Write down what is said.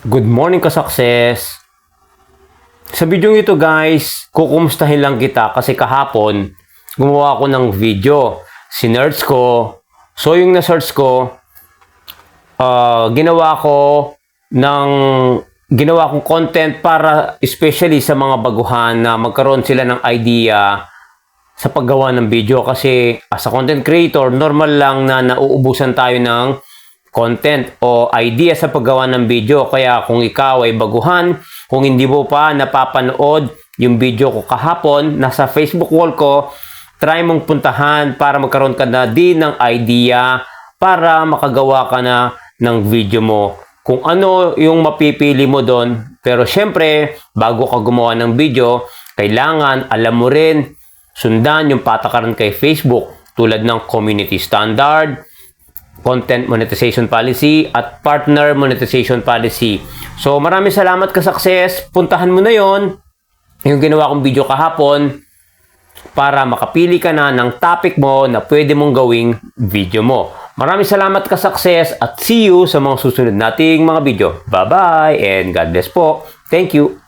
Good morning ka-success! Sa video ito guys, kukumustahin lang kita kasi kahapon gumawa ako ng video. Sinearch ko. So yung na-search ko, ginawa kong content para especially sa mga baguhan na magkaroon sila ng idea sa paggawa ng video. Kasi as a content creator, normal lang na nauubusan tayo ng content o idea sa paggawa ng video. Kaya kung ikaw ay baguhan, kung hindi mo pa napapanood yung video ko kahapon, nasa Facebook wall ko, try mong puntahan para magkaroon ka na din ng idea para makagawa ka na ng video mo. Kung ano yung mapipili mo doon. Pero syempre, bago ka gumawa ng video, kailangan alam mo rin sundan yung patakaran kay Facebook tulad ng community standard, content monetization policy, at partner monetization policy. So maraming salamat ka-success. Puntahan mo na yon, yung ginawa kong video kahapon, para makapili ka na ng topic mo na pwede mong gawing video mo. Maraming salamat ka-success at see you sa mga susunod nating mga video. Bye-bye and God bless po. Thank you.